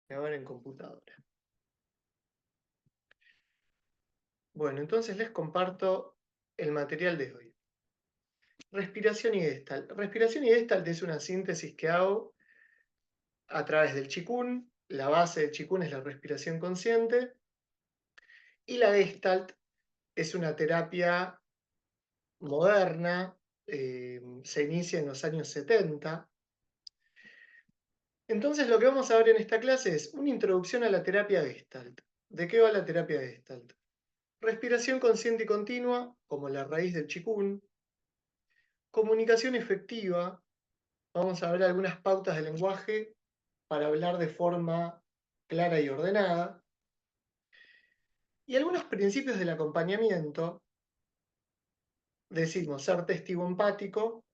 Grabar en computadora. Bueno, entonces les comparto el material de hoy. Respiración y Gestalt. Respiración y Gestalt es una síntesis que hago a través del Qigong. La base del Qigong es la respiración consciente. Y la Gestalt es una terapia moderna, se inicia en los años 70. Entonces lo que vamos a ver en esta clase es una introducción a la terapia Gestalt. ¿De qué va la terapia Gestalt? Respiración consciente y continua, como la raíz del Qigong. Comunicación efectiva. Vamos a ver algunas pautas de lenguaje para hablar de forma clara y ordenada. Y algunos principios del acompañamiento. Decimos ser testigo empático,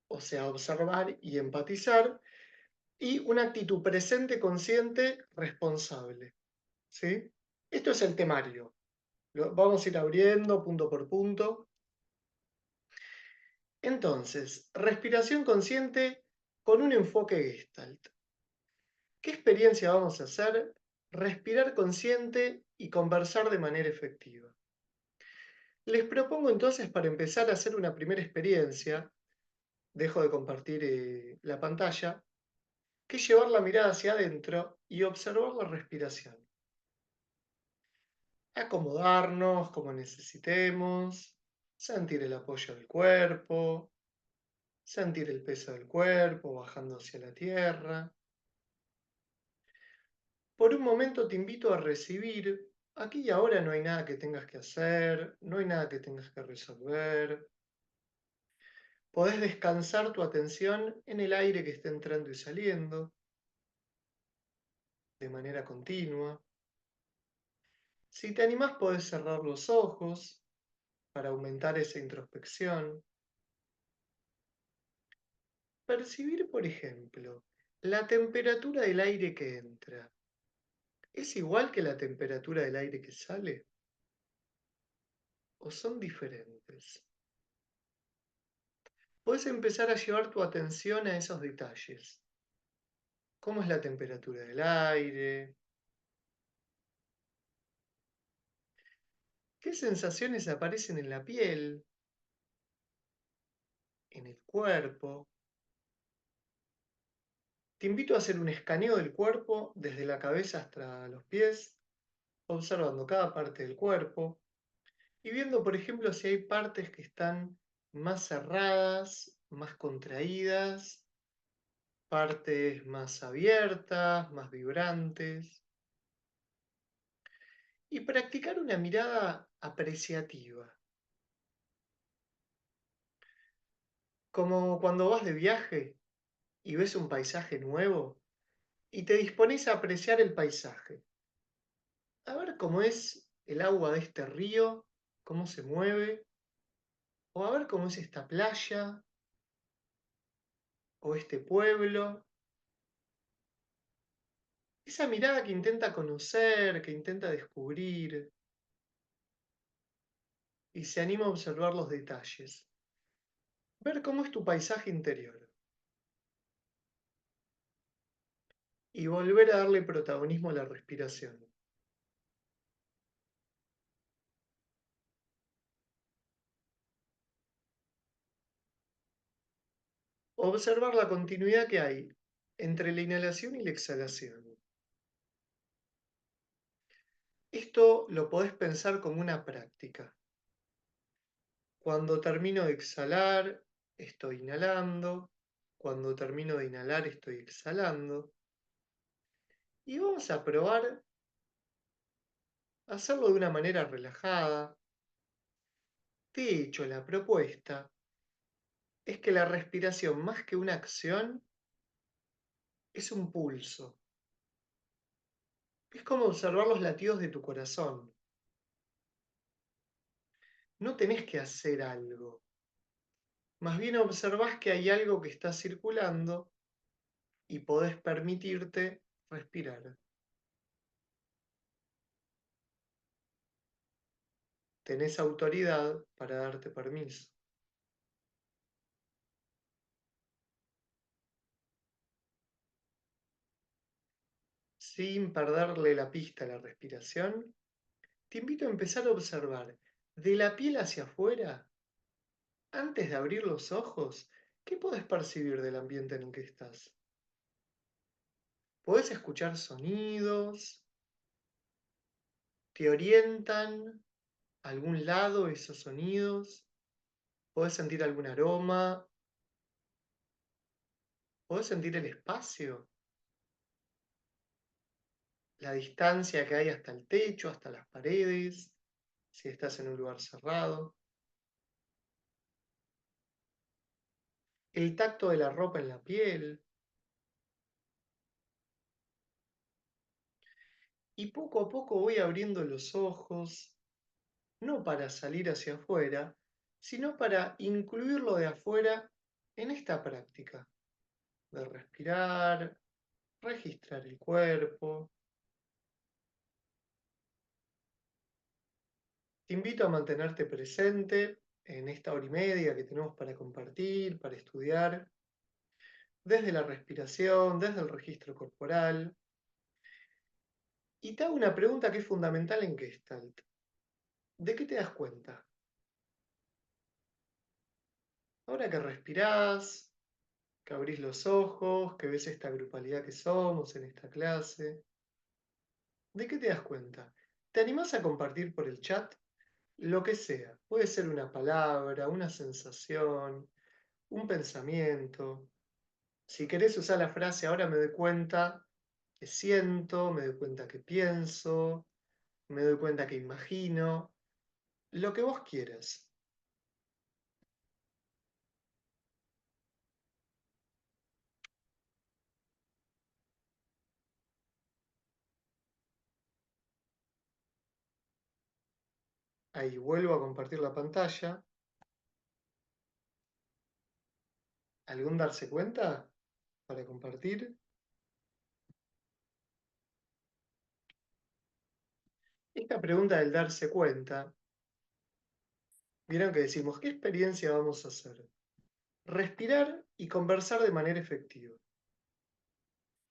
o sea, observar y empatizar, y una actitud presente, consciente, responsable. ¿Sí? Esto es el temario. Lo vamos a ir abriendo punto por punto. Entonces, respiración consciente con un enfoque Gestalt. ¿Qué experiencia vamos a hacer? Respirar consciente y conversar de manera efectiva. Les propongo entonces, para empezar a hacer una primera experiencia, dejo de compartir la pantalla, que es llevar la mirada hacia adentro y observar la respiración. Acomodarnos como necesitemos, sentir el apoyo del cuerpo, sentir el peso del cuerpo bajando hacia la tierra. Por un momento te invito a recibir. Aquí y ahora no hay nada que tengas que hacer, no hay nada que tengas que resolver. Podés descansar tu atención en el aire que está entrando y saliendo de manera continua. Si te animás, podés cerrar los ojos para aumentar esa introspección. Percibir, por ejemplo, la temperatura del aire que entra. ¿Es igual que la temperatura del aire que sale? ¿O son diferentes? Puedes empezar a llevar tu atención a esos detalles. ¿Cómo es la temperatura del aire? ¿Qué sensaciones aparecen en la piel, en el cuerpo? Te invito a hacer un escaneo del cuerpo desde la cabeza hasta los pies, observando cada parte del cuerpo y viendo, por ejemplo, si hay partes que están más cerradas, más contraídas, partes más abiertas, más vibrantes. Y practicar una mirada apreciativa, como cuando vas de viaje y ves un paisaje nuevo y te dispones a apreciar el paisaje, a ver cómo es el agua de este río, cómo se mueve, o a ver cómo es esta playa o este pueblo. Esa mirada que intenta conocer, que intenta descubrir y se anima a observar los detalles. Ver cómo es tu paisaje interior y volver a darle protagonismo a la respiración. Observar la continuidad que hay entre la inhalación y la exhalación. Esto lo podés pensar como una práctica. Cuando termino de exhalar, estoy inhalando. Cuando termino de inhalar, estoy exhalando. Y vamos a probar a hacerlo de una manera relajada. De hecho, la propuesta es que la respiración, más que una acción, es un pulso. Es como observar los latidos de tu corazón. No tenés que hacer algo. Más bien observás que hay algo que está circulando y podés permitirte respirar. Tenés autoridad para darte permiso. sin perderle la pista a la respiración, te invito a empezar a observar de la piel hacia afuera, antes de abrir los ojos, ¿qué podés percibir del ambiente en el que estás? ¿Podés escuchar sonidos? ¿Te orientan a algún lado esos sonidos? ¿Podés sentir algún aroma? ¿Podés sentir el espacio? La distancia que hay hasta el techo, hasta las paredes, si estás en un lugar cerrado. El tacto de la ropa en la piel. Y poco a poco voy abriendo los ojos, no para salir hacia afuera, sino para incluir lo de afuera en esta práctica de respirar, registrar el cuerpo. Te invito a mantenerte presente en esta hora y media que tenemos para compartir, para estudiar, desde la respiración, desde el registro corporal. Y te hago una pregunta que es fundamental en Gestalt. ¿De qué te das cuenta? Ahora que respirás, que abrís los ojos, que ves esta grupalidad que somos en esta clase, ¿de qué te das cuenta? ¿Te animás a compartir por el chat? Lo que sea. Puede ser una palabra, una sensación, un pensamiento. Si querés usar la frase ahora me doy cuenta que siento, me doy cuenta que pienso, me doy cuenta que imagino, lo que vos quieras. Ahí vuelvo a compartir la pantalla. ¿Algún darse cuenta para compartir? Esta pregunta del darse cuenta, vieron que decimos, ¿qué experiencia vamos a hacer? Respirar y conversar de manera efectiva.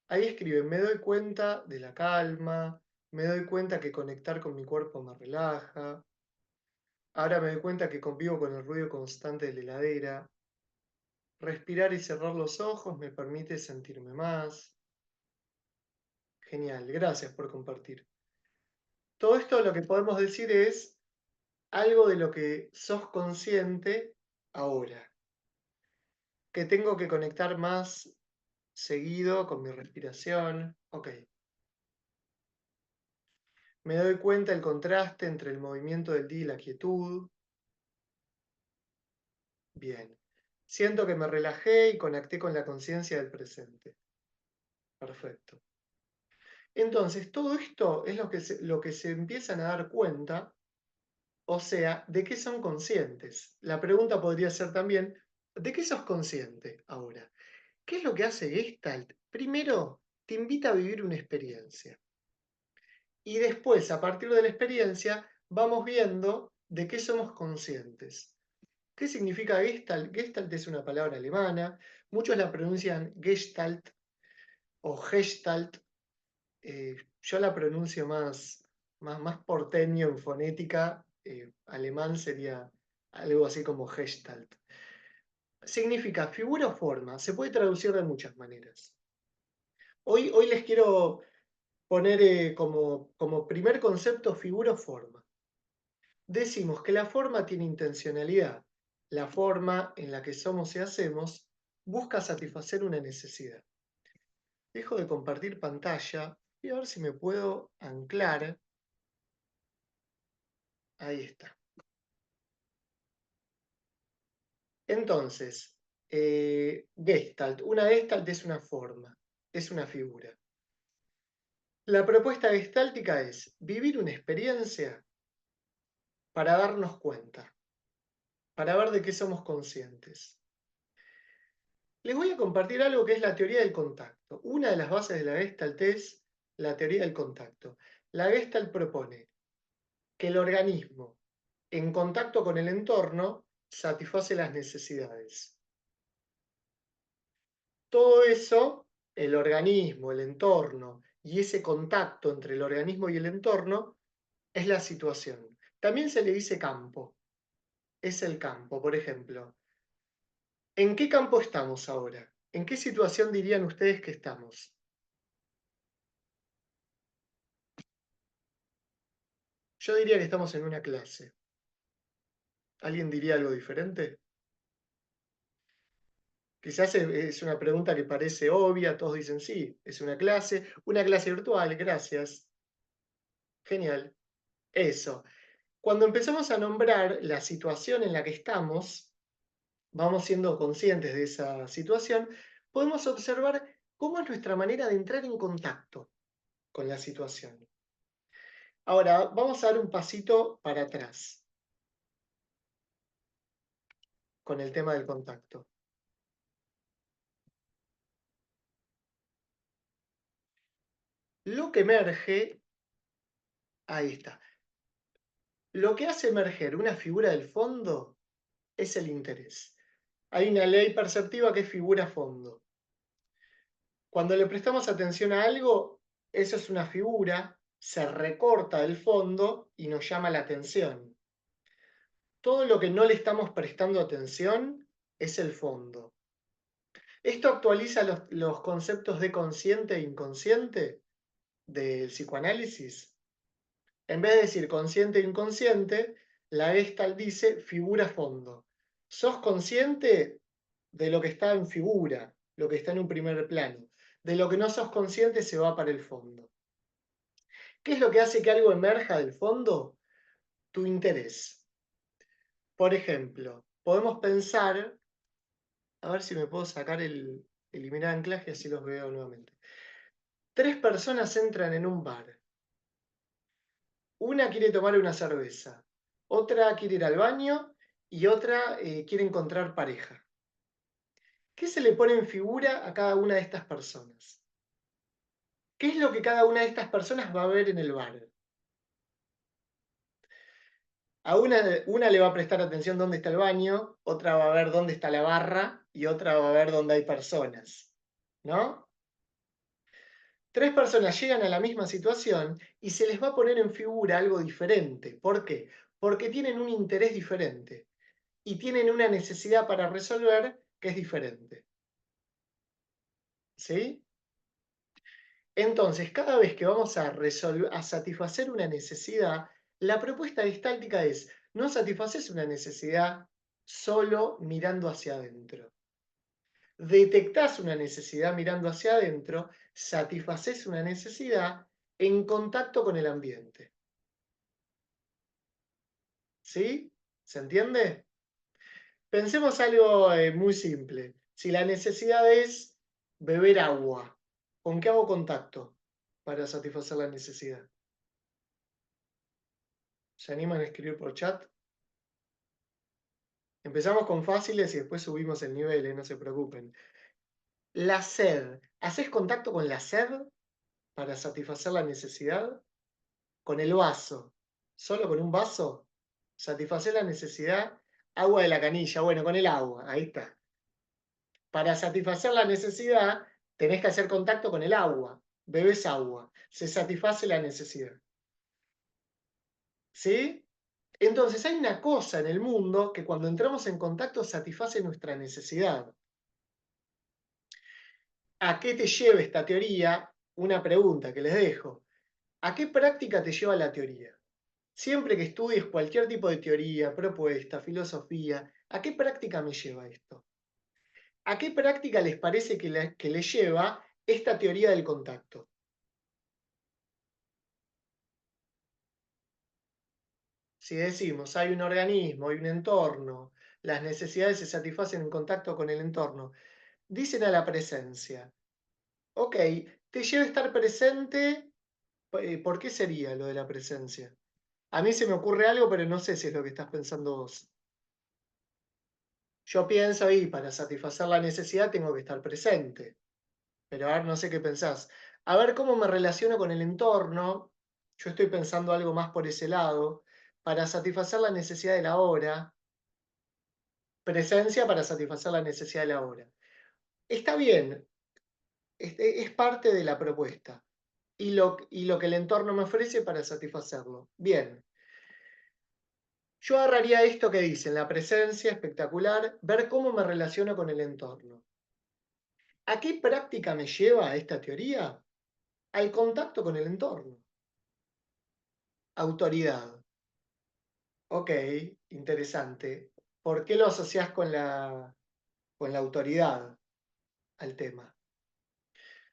Ahí escriben, me doy cuenta de la calma, me doy cuenta que conectar con mi cuerpo me relaja, ahora me doy cuenta que convivo con el ruido constante de la heladera, respirar y cerrar los ojos me permite sentirme más. Genial, gracias por compartir. Todo esto lo que podemos decir es algo de lo que sos consciente ahora, que tengo que conectar más seguido con mi respiración. Ok. Me doy cuenta el contraste entre el movimiento del día y la quietud. Bien. Siento que me relajé y conecté con la conciencia del presente. Perfecto. Entonces, todo esto es lo que se empiezan a dar cuenta, o sea, de qué son conscientes. La pregunta podría ser también, ¿de qué sos consciente ahora? ¿Qué es lo que hace Gestalt? Primero, te invita a vivir una experiencia. Y después, a partir de la experiencia, vamos viendo de qué somos conscientes. ¿Qué significa Gestalt? Gestalt es una palabra alemana, muchos la pronuncian Gestalt o Gestalt. Yo la pronuncio más porteño en fonética, alemán sería algo así como Gestalt. Significa figura o forma, se puede traducir de muchas maneras. Hoy les quiero poner como primer concepto figura o forma. Decimos que la forma tiene intencionalidad. La forma en la que somos y hacemos busca satisfacer una necesidad. Dejo de compartir pantalla y a ver si me puedo anclar. Ahí está. Entonces, Gestalt. Una Gestalt es una forma, es una figura. La propuesta gestáltica es vivir una experiencia para darnos cuenta, para ver de qué somos conscientes. Les voy a compartir algo que es la teoría del contacto. Una de las bases de la Gestalt es la teoría del contacto. La Gestalt propone que el organismo, en contacto con el entorno, satisface las necesidades. Todo eso, el organismo, el entorno y ese contacto entre el organismo y el entorno es la situación. También se le dice campo, es el campo. Por ejemplo, ¿en qué campo estamos ahora? ¿En qué situación dirían ustedes que estamos? Yo diría que estamos en una clase. ¿Alguien diría algo diferente? Quizás es una pregunta que parece obvia, todos dicen sí, es una clase virtual, gracias. Genial. Eso. Cuando empezamos a nombrar la situación en la que estamos, vamos siendo conscientes de esa situación, podemos observar cómo es nuestra manera de entrar en contacto con la situación. Ahora, vamos a dar un pasito para atrás con el tema del contacto. Lo que emerge, ahí está. Lo que hace emerger una figura del fondo es el interés. Hay una ley perceptiva que es figura-fondo. Cuando le prestamos atención a algo, eso es una figura, se recorta del fondo y nos llama la atención. Todo lo que no le estamos prestando atención es el fondo. Esto actualiza los conceptos de consciente e inconsciente del psicoanálisis. En vez de decir consciente e inconsciente, la Gestalt dice figura-fondo. Sos consciente de lo que está en figura, lo que está en un primer plano. De lo que no sos consciente se va para el fondo. ¿Qué es lo que hace que algo emerja del fondo? Tu interés. Por ejemplo, podemos pensar, a ver si me puedo sacar eliminar anclaje, así los veo nuevamente. Tres personas entran en un bar. Una quiere tomar una cerveza, otra quiere ir al baño y otra quiere encontrar pareja. ¿Qué se le pone en figura a cada una de estas personas? ¿Qué es lo que cada una de estas personas va a ver en el bar? A una le va a prestar atención dónde está el baño, otra va a ver dónde está la barra y otra va a ver dónde hay personas. ¿No? Tres personas llegan a la misma situación y se les va a poner en figura algo diferente. ¿Por qué? Porque tienen un interés diferente y tienen una necesidad para resolver que es diferente. ¿Sí? Entonces, cada vez que vamos a satisfacer una necesidad, la propuesta gestáltica es, no satisfaces una necesidad solo mirando hacia adentro. Detectás una necesidad mirando hacia adentro, satisfaces una necesidad en contacto con el ambiente. ¿Sí? ¿Se entiende? Pensemos algo muy simple. Si la necesidad es beber agua, ¿con qué hago contacto para satisfacer la necesidad? ¿Se animan a escribir por chat? Empezamos con fáciles y después subimos el nivel, no se preocupen. La sed. ¿Haces contacto con la sed para satisfacer la necesidad? Con el vaso. ¿Solo con un vaso? ¿Satisfacer la necesidad? Agua de la canilla. Bueno, con el agua. Ahí está. Para satisfacer la necesidad, tenés que hacer contacto con el agua. Bebes agua. Se satisface la necesidad. ¿Sí? Entonces hay una cosa en el mundo que cuando entramos en contacto satisface nuestra necesidad. ¿A qué te lleva esta teoría? Una pregunta que les dejo. ¿A qué práctica te lleva la teoría? Siempre que estudies cualquier tipo de teoría, propuesta, filosofía, ¿a qué práctica me lleva esto? ¿A qué práctica les parece que le lleva esta teoría del contacto? Si decimos, hay un organismo, hay un entorno, las necesidades se satisfacen en contacto con el entorno, dicen a la presencia. Ok, te lleva a estar presente, ¿por qué sería lo de la presencia? A mí se me ocurre algo, pero no sé si es lo que estás pensando vos. Yo pienso ahí, para satisfacer la necesidad tengo que estar presente. Pero a ver, no sé qué pensás. A ver cómo me relaciono con el entorno. Yo estoy pensando algo más por ese lado. Para satisfacer la necesidad de la hora. Presencia para satisfacer la necesidad de la hora. Está bien, es parte de la propuesta. y lo que el entorno me ofrece para satisfacerlo. Bien, yo agarraría esto que dicen, la presencia, espectacular, ver cómo me relaciono con el entorno. ¿A qué práctica me lleva esta teoría? Al contacto con el entorno. Autoridad. Ok, interesante. ¿Por qué lo asociás con la autoridad al tema?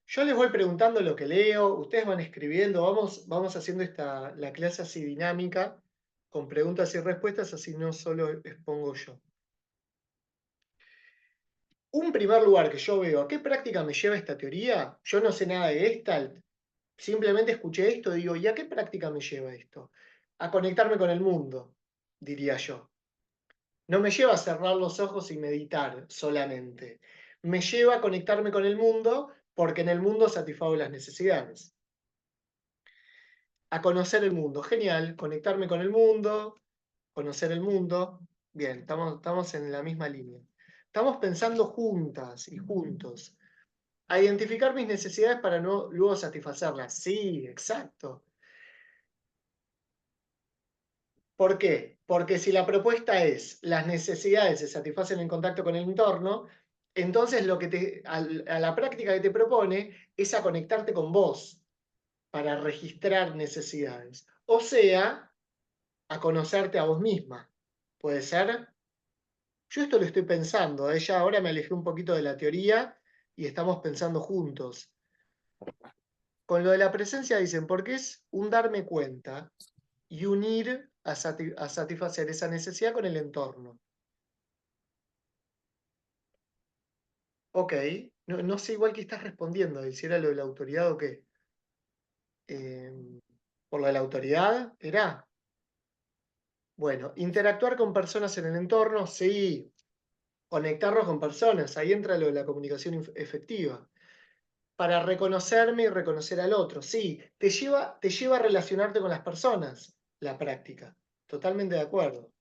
Yo les voy preguntando lo que leo, ustedes van escribiendo, vamos haciendo la clase así dinámica, con preguntas y respuestas, así no solo expongo yo. Un primer lugar que yo veo, ¿a qué práctica me lleva esta teoría? Yo no sé nada de Gestalt, simplemente escuché esto y digo, ¿y a qué práctica me lleva esto? A conectarme con el mundo, diría yo. No me lleva a cerrar los ojos y meditar solamente. Me lleva a conectarme con el mundo porque en el mundo satisfago las necesidades. A conocer el mundo. Genial, conectarme con el mundo, conocer el mundo. Bien, estamos en la misma línea. Estamos pensando juntas y juntos. A identificar mis necesidades para no luego satisfacerlas. Sí, exacto. ¿Por qué? Porque si la propuesta es las necesidades se satisfacen en contacto con el entorno, entonces a la práctica que te propone es a conectarte con vos para registrar necesidades. O sea, a conocerte a vos misma. ¿Puede ser? Yo esto lo estoy pensando. Ella ahora me alejé un poquito de la teoría y estamos pensando juntos. Con lo de la presencia dicen, porque es un darme cuenta y unir a satisfacer esa necesidad con el entorno. Ok, no sé igual que estás respondiendo, si era lo de la autoridad o qué. ¿Por lo de la autoridad? ¿Era? Bueno, interactuar con personas en el entorno, sí. Conectarnos con personas, ahí entra lo de la comunicación efectiva. Para reconocerme y reconocer al otro, sí. Te lleva a relacionarte con las personas, la práctica. Totalmente de acuerdo.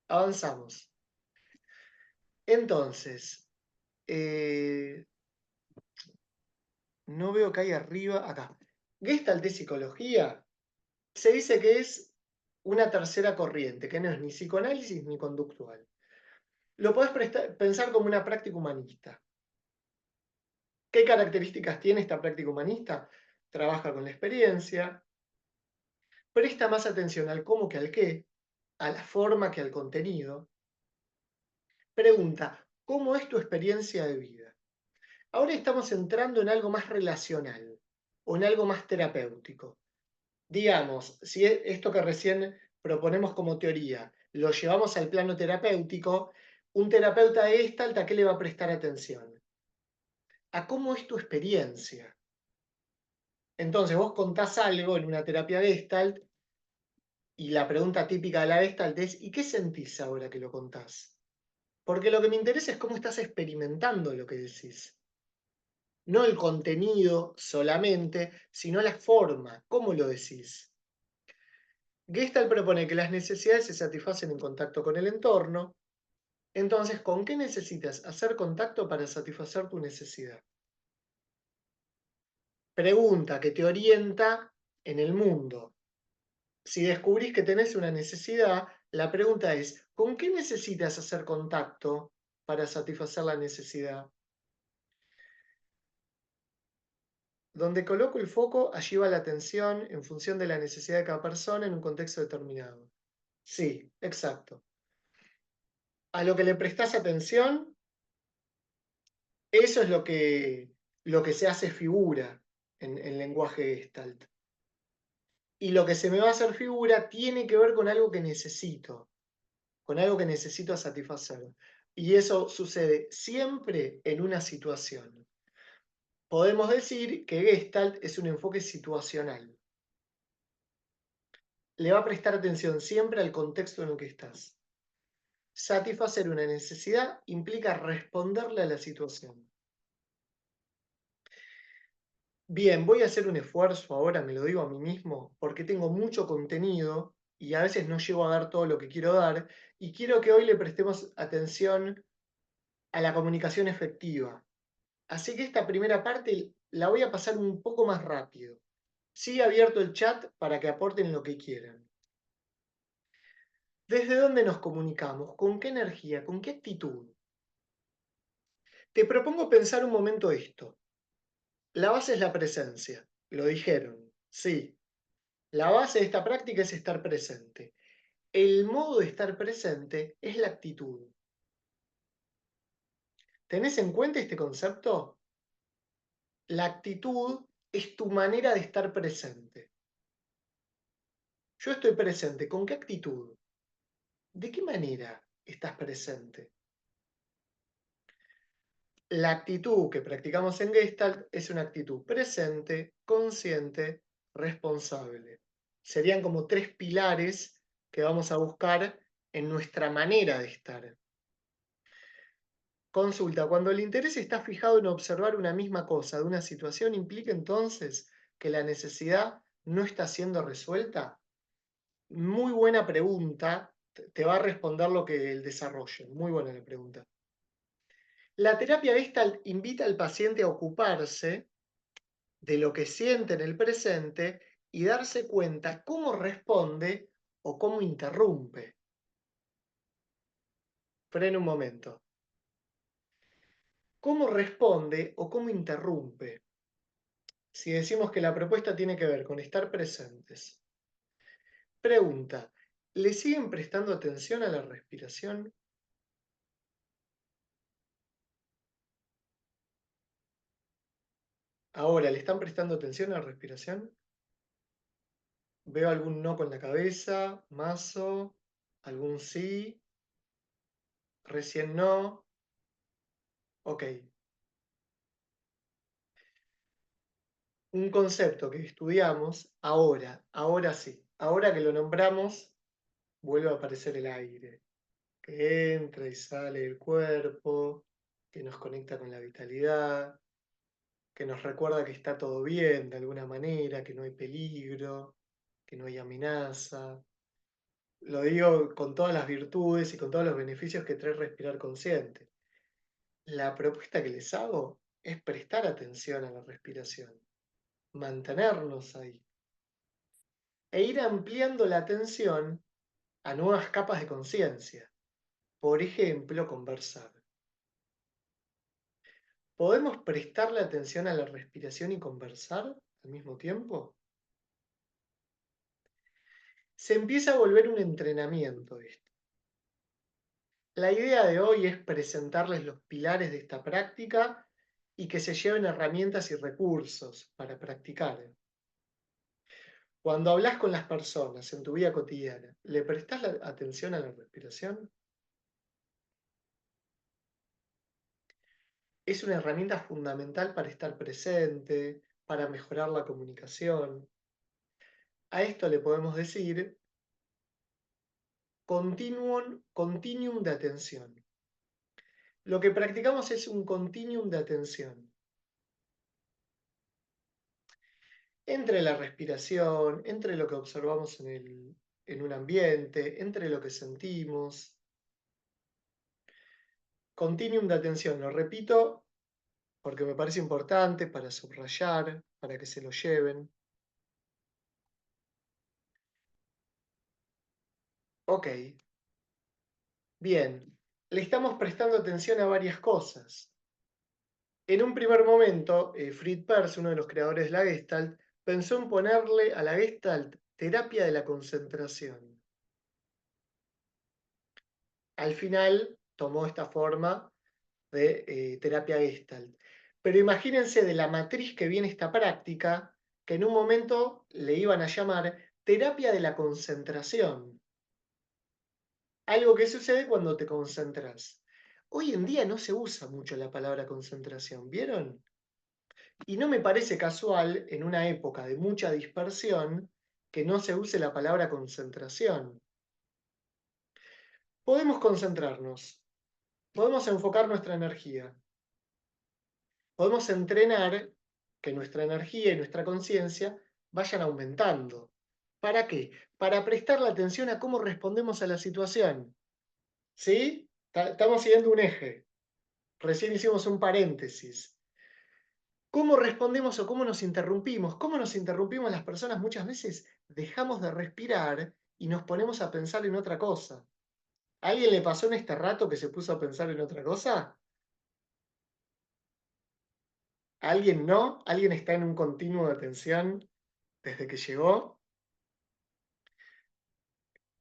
Avanzamos. Entonces, eh, no veo que hay arriba, acá. Gestalt de psicología se dice que es una tercera corriente, que no es ni psicoanálisis ni conductual. Lo podés pensar como una práctica humanista. ¿Qué características tiene esta práctica humanista? Trabaja con la experiencia, presta más atención al cómo que al qué, a la forma que al contenido. Pregunta, ¿cómo es tu experiencia de vida? Ahora estamos entrando en algo más relacional o en algo más terapéutico. Digamos, si esto que recién proponemos como teoría lo llevamos al plano terapéutico, un terapeuta de Gestalt, ¿a qué le va a prestar atención? A cómo es tu experiencia. Entonces vos contás algo en una terapia Gestalt y la pregunta típica de la Gestalt es ¿y qué sentís ahora que lo contás? Porque lo que me interesa es cómo estás experimentando lo que decís. No el contenido solamente, sino la forma, cómo lo decís. Gestalt propone que las necesidades se satisfacen en contacto con el entorno. Entonces, ¿con qué necesitas hacer contacto para satisfacer tu necesidad? Pregunta que te orienta en el mundo. Si descubrís que tenés una necesidad, la pregunta es, ¿con qué necesitas hacer contacto para satisfacer la necesidad? Donde coloco el foco, allí va la atención en función de la necesidad de cada persona en un contexto determinado. Sí, exacto. A lo que le prestás atención, eso es lo que se hace figura en lenguaje Gestalt. Y lo que se me va a hacer figura tiene que ver con algo que necesito, con algo que necesito satisfacer. Y eso sucede siempre en una situación. Podemos decir que Gestalt es un enfoque situacional. Le va a prestar atención siempre al contexto en el que estás. Satisfacer una necesidad implica responderle a la situación. Bien, voy a hacer un esfuerzo ahora, me lo digo a mí mismo, porque tengo mucho contenido y a veces no llego a dar todo lo que quiero dar, y quiero que hoy le prestemos atención a la comunicación efectiva. Así que esta primera parte la voy a pasar un poco más rápido. Sigue abierto el chat para que aporten lo que quieran. ¿Desde dónde nos comunicamos? ¿Con qué energía? ¿Con qué actitud? Te propongo pensar un momento esto. La base es la presencia. Lo dijeron. Sí. La base de esta práctica es estar presente. El modo de estar presente es la actitud. ¿Tenés en cuenta este concepto? La actitud es tu manera de estar presente. Yo estoy presente. ¿Con qué actitud? ¿De qué manera estás presente? La actitud que practicamos en Gestalt es una actitud presente, consciente, responsable. Serían como tres pilares que vamos a buscar en nuestra manera de estar. Consulta, cuando el interés está fijado en observar una misma cosa de una situación, ¿implica entonces que la necesidad no está siendo resuelta? Muy buena pregunta, te va a responder lo que el desarrollo. Muy buena la pregunta. La terapia Gestalt invita al paciente a ocuparse de lo que siente en el presente y darse cuenta cómo responde o cómo interrumpe. Frena un momento. ¿Cómo responde o cómo interrumpe? Si decimos que la propuesta tiene que ver con estar presentes. Pregunta, ¿le siguen prestando atención a la respiración? Ahora, ¿le están prestando atención a la respiración? Veo algún no con la cabeza, mazo, algún sí, recién no. Ok. Un concepto que estudiamos, ahora sí, ahora que lo nombramos, vuelve a aparecer el aire, que entra y sale del cuerpo, que nos conecta con la vitalidad, que nos recuerda que está todo bien de alguna manera, que no hay peligro, que no hay amenaza. Lo digo con todas las virtudes y con todos los beneficios que trae respirar consciente. La propuesta que les hago es prestar atención a la respiración, mantenernos ahí e ir ampliando la atención a nuevas capas de conciencia. Por ejemplo, conversar. ¿Podemos prestarle atención a la respiración y conversar al mismo tiempo? Se empieza a volver un entrenamiento esto. La idea de hoy es presentarles los pilares de esta práctica y que se lleven herramientas y recursos para practicar. Cuando hablas con las personas en tu vida cotidiana, ¿le prestás atención a la respiración? Es una herramienta fundamental para estar presente, para mejorar la comunicación. A esto le podemos decir continuum de atención. Lo que practicamos es un continuum de atención entre la respiración, entre lo que observamos en un ambiente, entre lo que sentimos. Continuum de atención, lo repito porque me parece importante para subrayar, para que se lo lleven. Ok, bien. Le estamos prestando atención a varias cosas. En un primer momento, Fritz Perls, uno de los creadores de la Gestalt, pensó en ponerle a la Gestalt terapia de la concentración. Al final tomó esta forma de terapia Gestalt. Pero imagínense de la matriz que viene esta práctica, que en un momento le iban a llamar terapia de la concentración. Algo que sucede cuando te concentras. Hoy en día no se usa mucho la palabra concentración, ¿vieron? Y no me parece casual, en una época de mucha dispersión, que no se use la palabra concentración. Podemos concentrarnos, podemos enfocar nuestra energía, podemos entrenar que nuestra energía y nuestra conciencia vayan aumentando. ¿Para qué? Para prestar la atención a cómo respondemos a la situación. ¿Sí? Estamos siguiendo un eje. Recién hicimos un paréntesis. ¿Cómo respondemos o cómo nos interrumpimos? ¿Cómo nos interrumpimos las personas? Muchas veces dejamos de respirar y nos ponemos a pensar en otra cosa. ¿A alguien le pasó en este rato que se puso a pensar en otra cosa? ¿A alguien no? ¿Alguien está en un continuo de atención desde que llegó?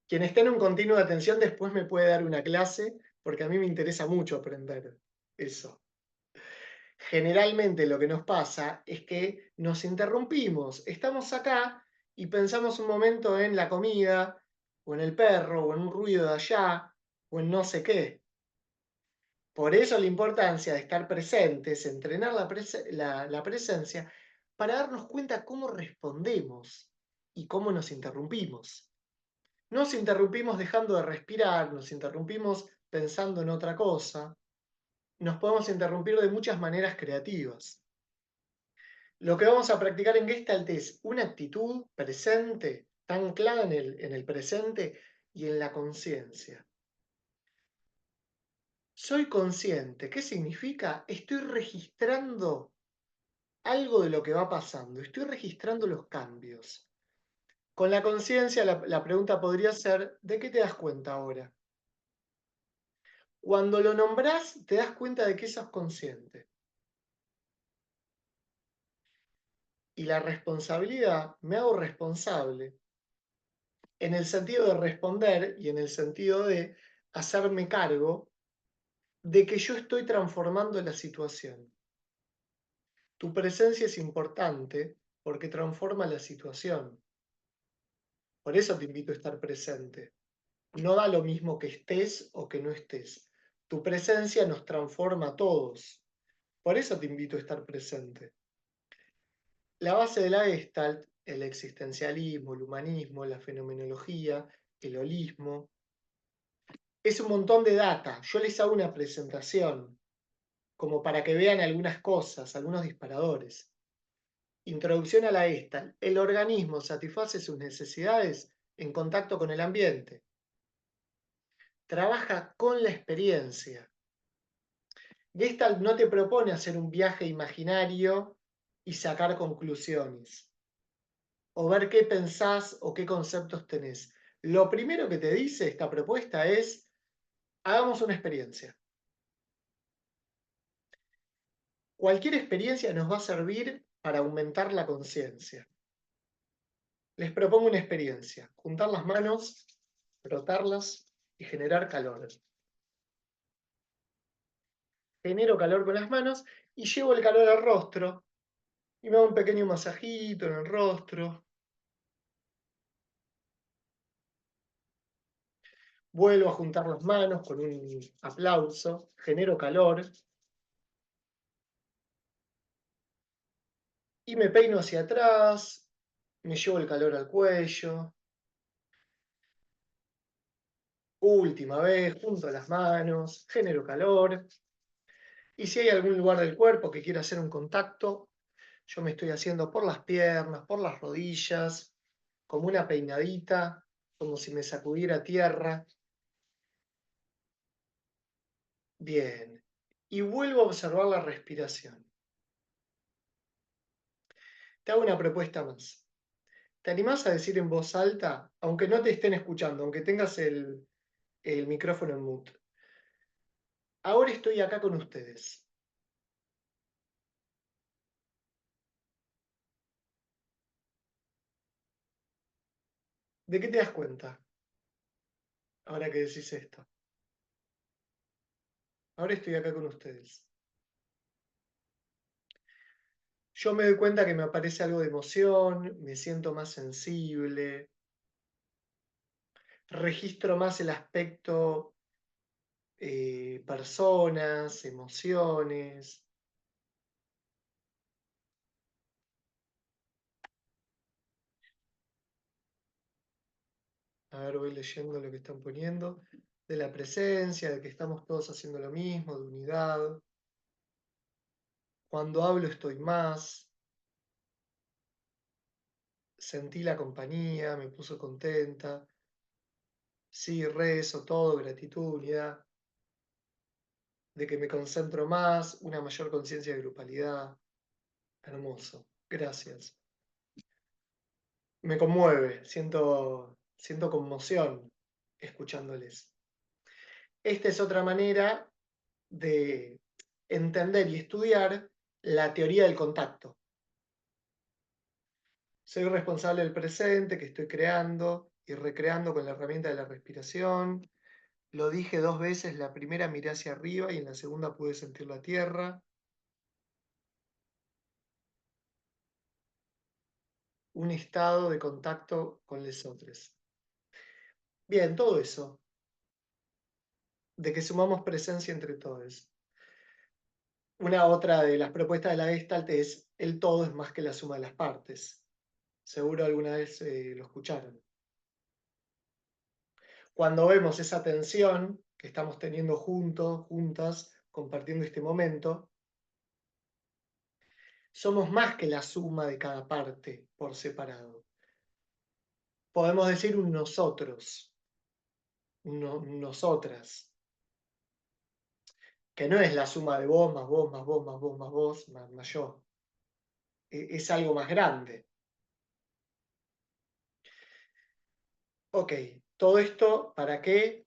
Quien está en un continuo de atención después me puede dar una clase porque a mí me interesa mucho aprender eso. Generalmente lo que nos pasa es que nos interrumpimos. Estamos acá y pensamos un momento en la comida, o en el perro, o en un ruido de allá, o en no sé qué. Por eso la importancia de estar presentes, entrenar la presencia, para darnos cuenta cómo respondemos y cómo nos interrumpimos. Nos interrumpimos dejando de respirar, nos interrumpimos pensando en otra cosa, nos podemos interrumpir de muchas maneras creativas. Lo que vamos a practicar en Gestalt es una actitud presente, tan clara en el presente y en la conciencia. Soy consciente. ¿Qué significa? Estoy registrando algo de lo que va pasando, estoy registrando los cambios. Con la conciencia la pregunta podría ser, ¿de qué te das cuenta ahora? Cuando lo nombrás, te das cuenta de que sos consciente. Y la responsabilidad, me hago responsable en el sentido de responder y en el sentido de hacerme cargo de que yo estoy transformando la situación. Tu presencia es importante porque transforma la situación. Por eso te invito a estar presente. No da lo mismo que estés o que no estés. Tu presencia nos transforma a todos. Por eso te invito a estar presente. La base de la Gestalt, el existencialismo, el humanismo, la fenomenología, el holismo, es un montón de data. Yo les hago una presentación como para que vean algunas cosas, algunos disparadores. Introducción a la Gestalt. El organismo satisface sus necesidades en contacto con el ambiente. Trabaja con la experiencia. Gestalt no te propone hacer un viaje imaginario y sacar conclusiones, o ver qué pensás o qué conceptos tenés. Lo primero que te dice esta propuesta es, hagamos una experiencia. Cualquier experiencia nos va a servir para aumentar la conciencia. Les propongo una experiencia, juntar las manos, frotarlas y generar calor. Genero calor con las manos y llevo el calor al rostro y me hago un pequeño masajito en el rostro. Vuelvo a juntar las manos con un aplauso, genero calor y me peino hacia atrás, me llevo el calor al cuello. Última vez, junto las manos, genero calor. Y si hay algún lugar del cuerpo que quiera hacer un contacto, yo me estoy haciendo por las piernas, por las rodillas, como una peinadita, como si me sacudiera tierra. Bien. Y vuelvo a observar la respiración. Te hago una propuesta más. ¿Te animás a decir en voz alta, aunque no te estén escuchando, aunque tengas el micrófono en mute? Ahora estoy acá con ustedes. ¿De qué te das cuenta ahora que decís esto? Ahora estoy acá con ustedes. Yo me doy cuenta que me aparece algo de emoción, me siento más sensible, registro más el aspecto personas, emociones. A ver, voy leyendo lo que están poniendo. De la presencia, de que estamos todos haciendo lo mismo, de unidad. Cuando hablo estoy más. Sentí la compañía, me puso contenta. Sí, rezo, todo, gratitud, unidad. De que me concentro más, una mayor conciencia de grupalidad. Hermoso. Gracias. Me conmueve, siento conmoción escuchándoles. Esta es otra manera de entender y estudiar la teoría del contacto. Soy responsable del presente que estoy creando y recreando con la herramienta de la respiración. Lo dije 2 veces, la primera miré hacia arriba y en la segunda pude sentir la tierra. Un estado de contacto con los otros. Bien, todo eso, de que sumamos presencia entre todos. Una otra de las propuestas de la Gestalt es el todo es más que la suma de las partes. Seguro alguna vez lo escucharon. Cuando vemos esa tensión que estamos teniendo juntos, juntas, compartiendo este momento, somos más que la suma de cada parte por separado. Podemos decir un nosotros, nosotras, que no es la suma de vos, más vos, más vos, más vos, más vos, más yo. Es algo más grande. Ok, todo esto, ¿para qué?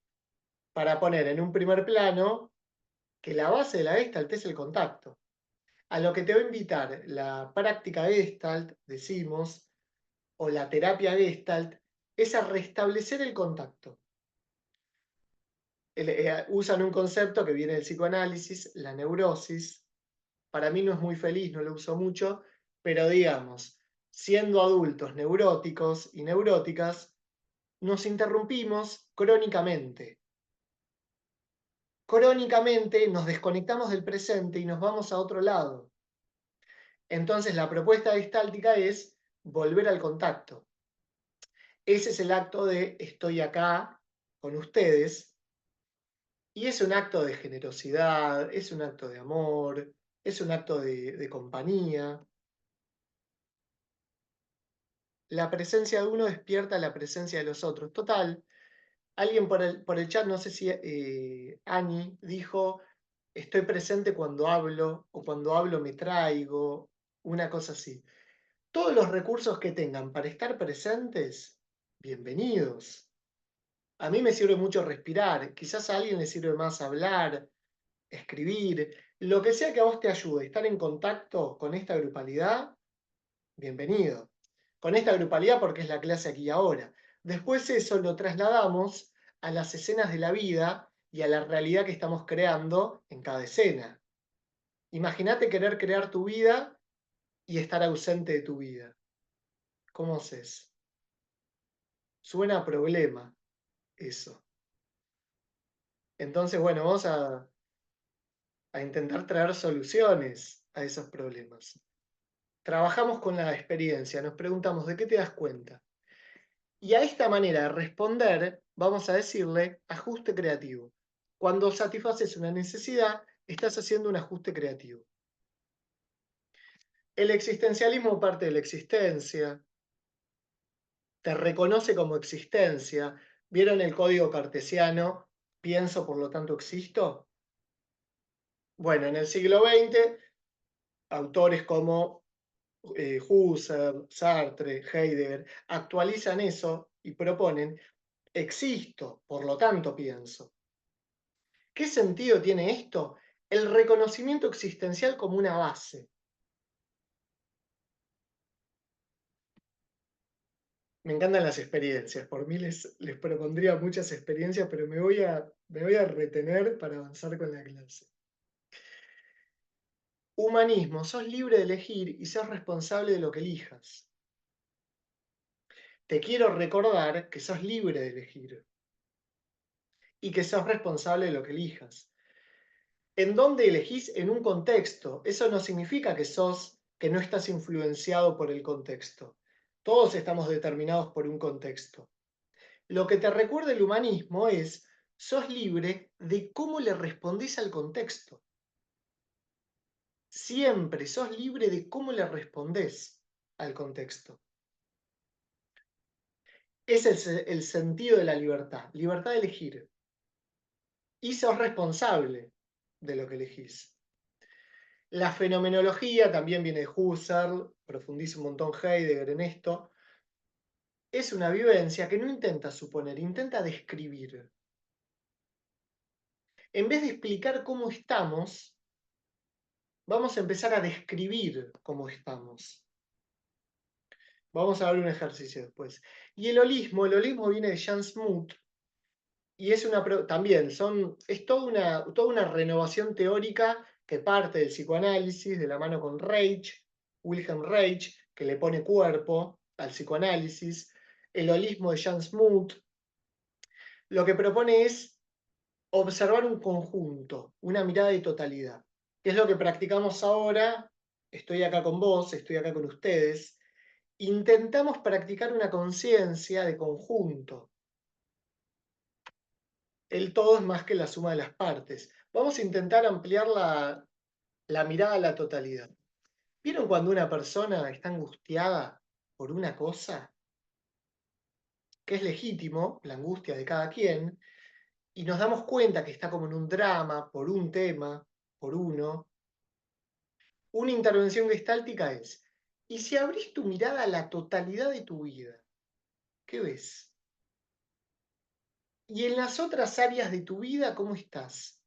Para poner en un primer plano que la base de la Gestalt es el contacto. A lo que te va a invitar la práctica Gestalt, decimos, o la terapia Gestalt, es a restablecer el contacto. Usan un concepto que viene del psicoanálisis, la neurosis. Para mí no es muy feliz, no lo uso mucho, pero digamos, siendo adultos neuróticos y neuróticas, nos interrumpimos crónicamente. Crónicamente nos desconectamos del presente y nos vamos a otro lado. Entonces la propuesta gestáltica es volver al contacto. Ese es el acto de estoy acá con ustedes y es un acto de generosidad, es un acto de amor, es un acto de compañía. La presencia de uno despierta la presencia de los otros. Total, alguien por el chat, no sé si Ani, dijo, estoy presente cuando hablo o cuando hablo me traigo, una cosa así. Todos los recursos que tengan para estar presentes, bienvenidos. A mí me sirve mucho respirar, quizás a alguien le sirve más hablar, escribir, lo que sea que a vos te ayude, estar en contacto con esta grupalidad, bienvenido. Con esta grupalidad porque es la clase aquí y ahora. Después eso lo trasladamos a las escenas de la vida y a la realidad que estamos creando en cada escena. Imagínate querer crear tu vida y estar ausente de tu vida. ¿Cómo haces? Suena a problema eso. Entonces, bueno, vamos a intentar traer soluciones a esos problemas. Trabajamos con la experiencia, nos preguntamos, ¿de qué te das cuenta? Y a esta manera de responder, vamos a decirle ajuste creativo. Cuando satisfaces una necesidad, estás haciendo un ajuste creativo. El existencialismo parte de la existencia, te reconoce como existencia. ¿Vieron el código cartesiano? Pienso, por lo tanto existo. Bueno, en el siglo XX, autores como Husserl, Sartre, Heidegger, actualizan eso y proponen, existo, por lo tanto pienso. ¿Qué sentido tiene esto? El reconocimiento existencial como una base. Me encantan las experiencias, por mí les propondría muchas experiencias, pero me voy a retener para avanzar con la clase. Humanismo, sos libre de elegir y sos responsable de lo que elijas. Te quiero recordar que sos libre de elegir y que sos responsable de lo que elijas. ¿En dónde elegís? En un contexto. Eso no significa que no estás influenciado por el contexto. Todos estamos determinados por un contexto. Lo que te recuerda el humanismo es, sos libre de cómo le respondés al contexto. Siempre sos libre de cómo le respondés al contexto. Ese es el sentido de la libertad de elegir. Y sos responsable de lo que elegís. La fenomenología también viene de Husserl, profundiza un montón Heidegger en esto. Es una vivencia que no intenta suponer, intenta describir. En vez de explicar cómo estamos, vamos a empezar a describir cómo estamos. Vamos a ver un ejercicio después. Y el holismo viene de Jan Smoot, y es también es toda una renovación teórica que parte del psicoanálisis de la mano con Reich, Wilhelm Reich, que le pone cuerpo al psicoanálisis. El holismo de Jan Smoot lo que propone es observar un conjunto, una mirada de totalidad, que es lo que practicamos ahora. Estoy acá con vos, estoy acá con ustedes. Intentamos practicar una conciencia de conjunto. El todo es más que la suma de las partes. Vamos a intentar ampliar la mirada a la totalidad. ¿Vieron cuando una persona está angustiada por una cosa? Que es legítimo, la angustia de cada quien, y nos damos cuenta que está como en un drama, por un tema, por uno. Una intervención gestáltica es, ¿y si abrís tu mirada a la totalidad de tu vida? ¿Qué ves? ¿Y en las otras áreas de tu vida cómo estás?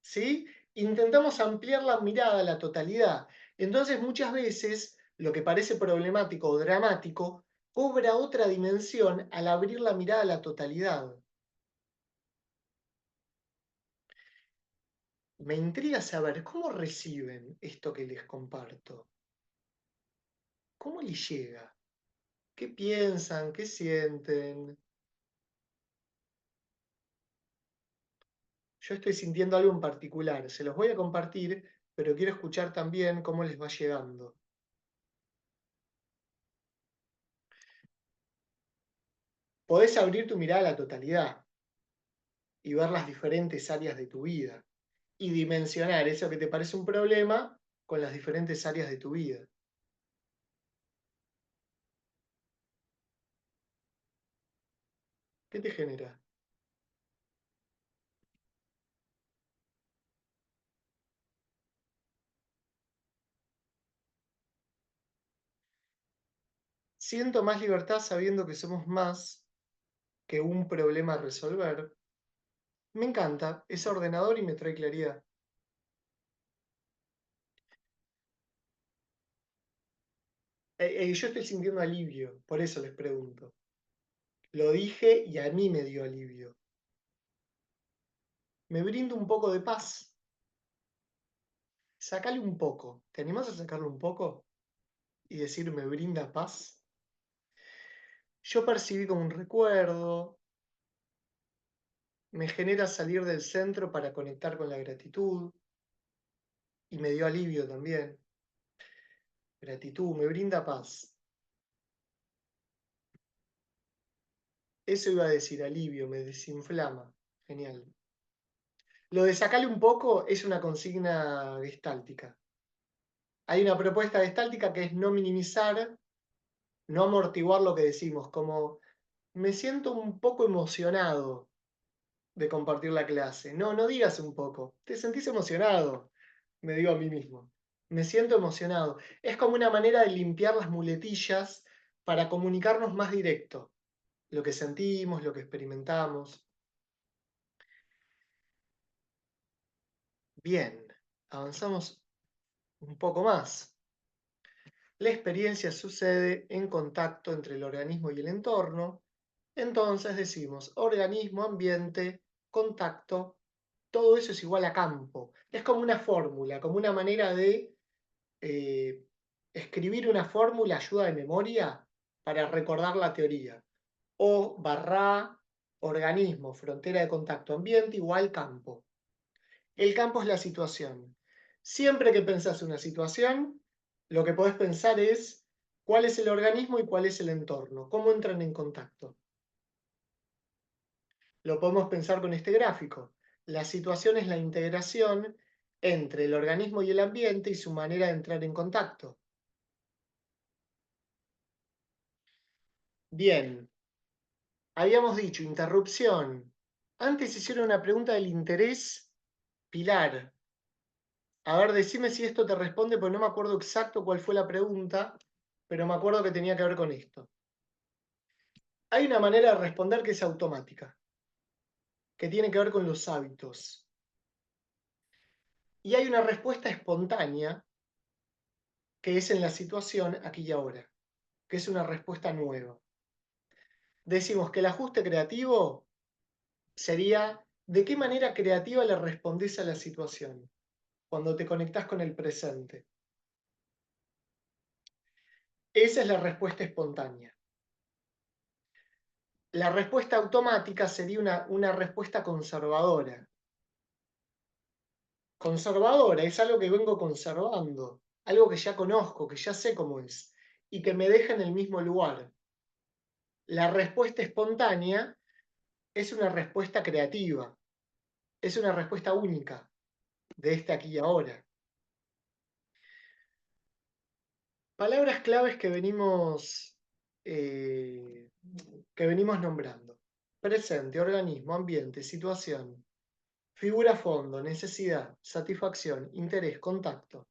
¿Sí? Intentamos ampliar la mirada a la totalidad. Entonces muchas veces lo que parece problemático o dramático cobra otra dimensión al abrir la mirada a la totalidad. Me intriga saber cómo reciben esto que les comparto. ¿Cómo les llega? ¿Qué piensan? ¿Qué sienten? Yo estoy sintiendo algo en particular. Se los voy a compartir, pero quiero escuchar también cómo les va llegando. Podés abrir tu mirada a la totalidad y ver las diferentes áreas de tu vida y dimensionar eso que te parece un problema con las diferentes áreas de tu vida. ¿Qué te genera? Siento más libertad sabiendo que somos más que un problema a resolver. Me encanta, es ordenador y me trae claridad. Yo estoy sintiendo alivio, por eso les pregunto. Lo dije y a mí me dio alivio. Me brinda un poco de paz. Sacale un poco. ¿Te animás a sacarle un poco? Y decir, me brinda paz. Yo percibí como un recuerdo, me genera salir del centro para conectar con la gratitud y me dio alivio también. Gratitud, me brinda paz. Eso iba a decir, alivio, me desinflama. Genial. Lo de sacarle un poco es una consigna gestáltica. Hay una propuesta gestáltica que es no minimizar, no amortiguar lo que decimos, como me siento un poco emocionado de compartir la clase. No, no digas un poco, te sentís emocionado, me digo a mí mismo. Me siento emocionado. Es como una manera de limpiar las muletillas para comunicarnos más directo, lo que sentimos, lo que experimentamos. Bien, avanzamos un poco más. La experiencia sucede en contacto entre el organismo y el entorno. Entonces decimos organismo, ambiente, contacto, todo eso es igual a campo. Es como una fórmula, como una manera de eh, escribir una fórmula ayuda de memoria para recordar la teoría. O barra organismo, frontera de contacto, ambiente igual campo. El campo es la situación. Siempre que pensás una situación, lo que podés pensar es cuál es el organismo y cuál es el entorno, cómo entran en contacto. Lo podemos pensar con este gráfico. La situación es la integración entre el organismo y el ambiente y su manera de entrar en contacto. Bien, habíamos dicho interrupción. Antes hicieron una pregunta del interés pilar. A ver, decime si esto te responde, porque no me acuerdo exacto cuál fue la pregunta, pero me acuerdo que tenía que ver con esto. Hay una manera de responder que es automática, que tiene que ver con los hábitos. Y hay una respuesta espontánea, que es en la situación aquí y ahora, que es una respuesta nueva. Decimos que el ajuste creativo sería de qué manera creativa le respondés a la situación cuando te conectás con el presente. Esa es la respuesta espontánea. La respuesta automática sería una respuesta conservadora. Conservadora es algo que vengo conservando, algo que ya conozco, que ya sé cómo es, y que me deja en el mismo lugar. La respuesta espontánea es una respuesta creativa, es una respuesta única de este aquí y ahora. Palabras claves eh, que venimos nombrando. Presente, organismo, ambiente, situación, figura fondo, necesidad, satisfacción, interés, contacto.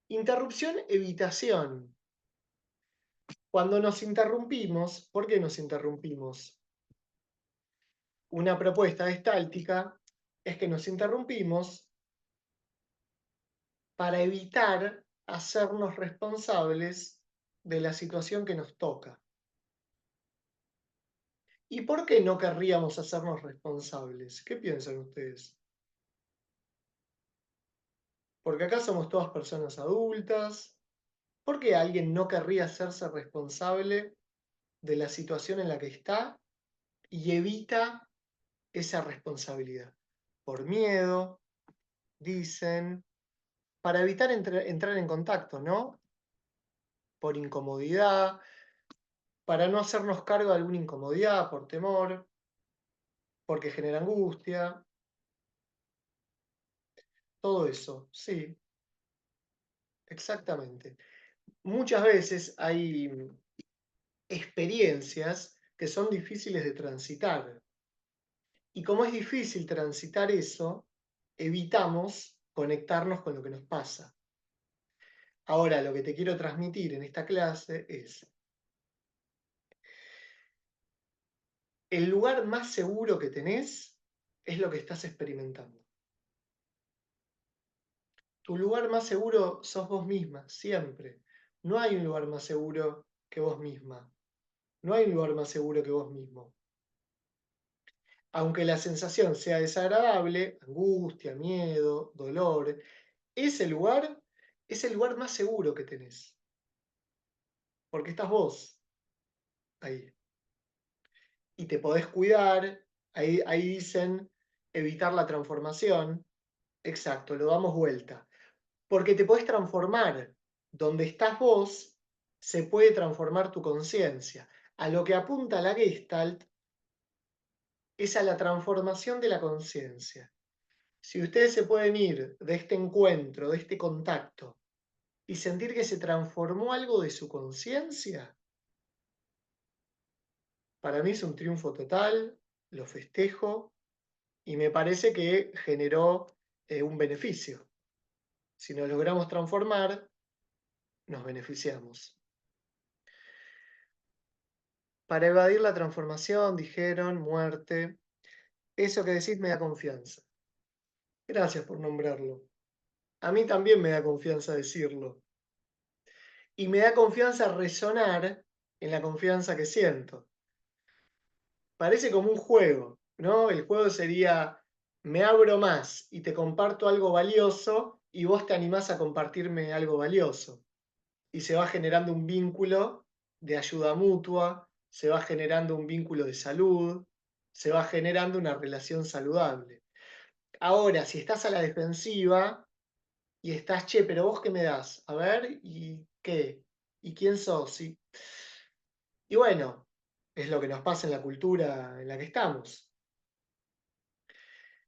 Interrupción, evitación. Cuando nos interrumpimos, ¿por qué nos interrumpimos? Una propuesta gestáltica es que nos interrumpimos para evitar hacernos responsables de la situación que nos toca. ¿Y por qué no querríamos hacernos responsables? ¿Qué piensan ustedes? Porque acá somos todas personas adultas. ¿Por qué alguien no querría hacerse responsable de la situación en la que está y evita esa responsabilidad? Por miedo, dicen, para evitar entrar en contacto, ¿no? Por incomodidad, para no hacernos cargo de alguna incomodidad, por temor, porque genera angustia, todo eso, sí, exactamente. Muchas veces hay experiencias que son difíciles de transitar. Y como es difícil transitar eso, evitamos conectarnos con lo que nos pasa. Ahora, lo que te quiero transmitir en esta clase es, el lugar más seguro que tenés es lo que estás experimentando. Tu lugar más seguro sos vos misma, siempre. No hay un lugar más seguro que vos misma. No hay un lugar más seguro que vos mismo. Aunque la sensación sea desagradable, angustia, miedo, dolor, ese lugar es el lugar más seguro que tenés. Porque estás vos ahí. Y te podés cuidar. Ahí dicen evitar la transformación. Exacto, lo damos vuelta. Porque te podés transformar. Donde estás vos, se puede transformar tu conciencia. A lo que apunta la Gestalt es a la transformación de la conciencia. Si ustedes se pueden ir de este encuentro, de este contacto, y sentir que se transformó algo de su conciencia, para mí es un triunfo total, lo festejo, y me parece que generó un beneficio. Si nos logramos transformar, nos beneficiamos. Para evadir la transformación, dijeron, muerte. Eso que decís me da confianza. Gracias por nombrarlo. A mí también me da confianza decirlo. Y me da confianza resonar en la confianza que siento. Parece como un juego, ¿no? El juego sería, me abro más y te comparto algo valioso y vos te animás a compartirme algo valioso. Y se va generando un vínculo de ayuda mutua, se va generando un vínculo de salud, se va generando una relación saludable. Ahora, si estás a la defensiva y estás, che, pero vos qué me das, a ver, ¿y qué? ¿Y quién sos? Y bueno, es lo que nos pasa en la cultura en la que estamos.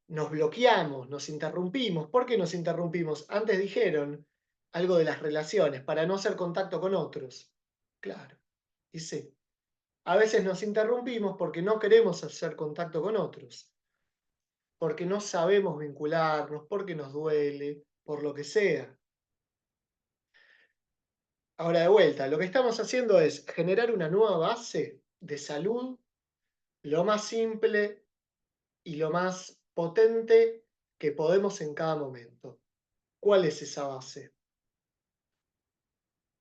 Nos bloqueamos, nos interrumpimos. ¿Por qué nos interrumpimos? Antes dijeron algo de las relaciones, para no hacer contacto con otros. Claro, y sí. A veces nos interrumpimos porque no queremos hacer contacto con otros, porque no sabemos vincularnos, porque nos duele, por lo que sea. Ahora de vuelta, lo que estamos haciendo es generar una nueva base de salud, lo más simple y lo más potente que podemos en cada momento. ¿Cuál es esa base?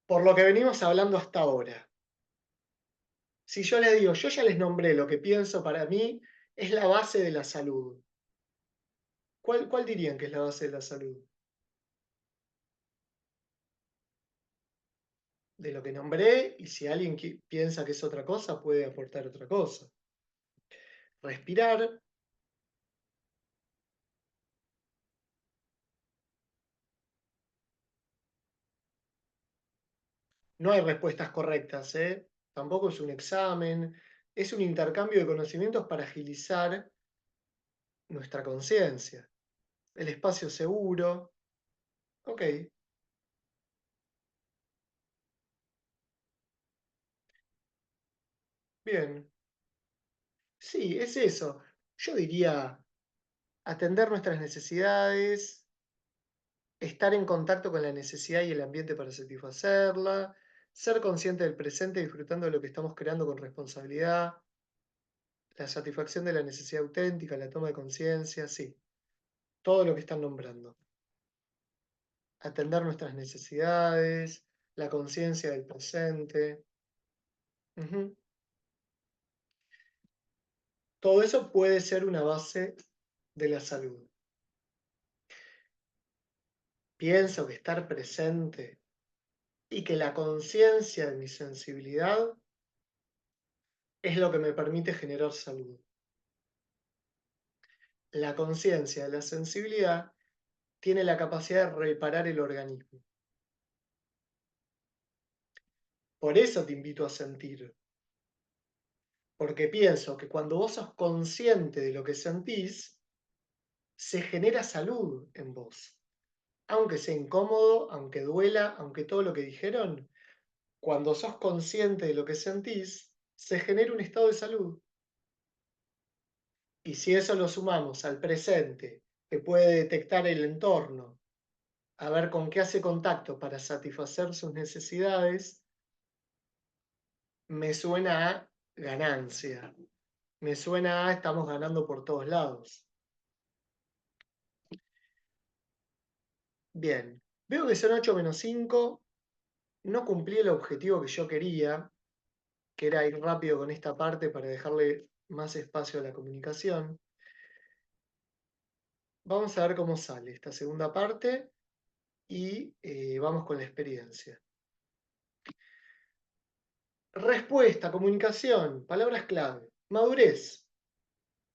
Por lo que venimos hablando hasta ahora. Si yo les digo, yo ya les nombré lo que pienso para mí es la base de la salud. ¿Cuál dirían que es la base de la salud? De lo que nombré, y si alguien piensa que es otra cosa, puede aportar otra cosa. Respirar, no hay respuestas correctas, ¿eh? Tampoco es un examen, es un intercambio de conocimientos para agilizar nuestra conciencia. El espacio seguro, ok, bien. Sí, es eso. Yo diría atender nuestras necesidades, estar en contacto con la necesidad y el ambiente para satisfacerla, ser consciente del presente disfrutando de lo que estamos creando con responsabilidad, la satisfacción de la necesidad auténtica, la toma de conciencia, sí, todo lo que están nombrando. Atender nuestras necesidades, la conciencia del presente. Ujú. Todo eso puede ser una base de la salud. Pienso que estar presente y que la conciencia de mi sensibilidad es lo que me permite generar salud. La conciencia de la sensibilidad tiene la capacidad de reparar el organismo. Por eso te invito a sentir, porque pienso que cuando vos sos consciente de lo que sentís, se genera salud en vos. Aunque sea incómodo, aunque duela, aunque todo lo que dijeron, cuando sos consciente de lo que sentís, se genera un estado de salud. Y si eso lo sumamos al presente, que puede detectar el entorno, a ver con qué hace contacto para satisfacer sus necesidades, me suena a ganancia. Me suena a estamos ganando por todos lados. Bien, veo que son 8 menos 5. No cumplí el objetivo que yo quería, que era ir rápido con esta parte para dejarle más espacio a la comunicación. Vamos a ver cómo sale esta segunda parte y vamos con la experiencia. Respuesta, comunicación, palabras clave. Madurez.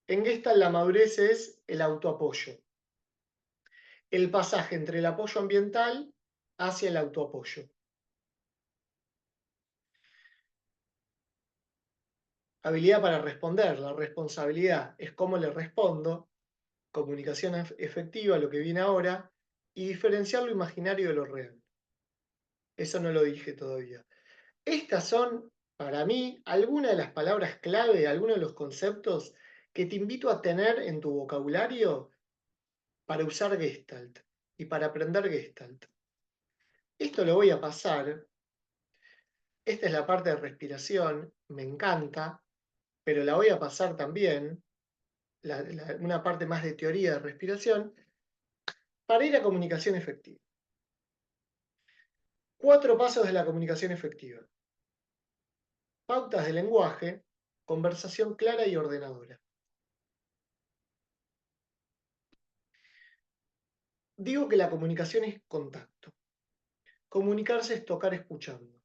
En Gestalt la madurez es el autoapoyo. El pasaje entre el apoyo ambiental hacia el autoapoyo. Habilidad para responder. La responsabilidad es cómo le respondo. Comunicación efectiva, lo que viene ahora. Y diferenciar lo imaginario de lo real. Eso no lo dije todavía. Estas son, para mí, algunas de las palabras clave, algunos de los conceptos que te invito a tener en tu vocabulario para usar Gestalt y para aprender Gestalt. Esto lo voy a pasar. Esta es la parte de respiración, me encanta, pero la voy a pasar también, una parte más de teoría de respiración, para ir a comunicación efectiva. 4 pasos de la comunicación efectiva. Pautas de lenguaje, conversación clara y ordenadora. Digo que la comunicación es contacto. Comunicarse es tocar escuchando.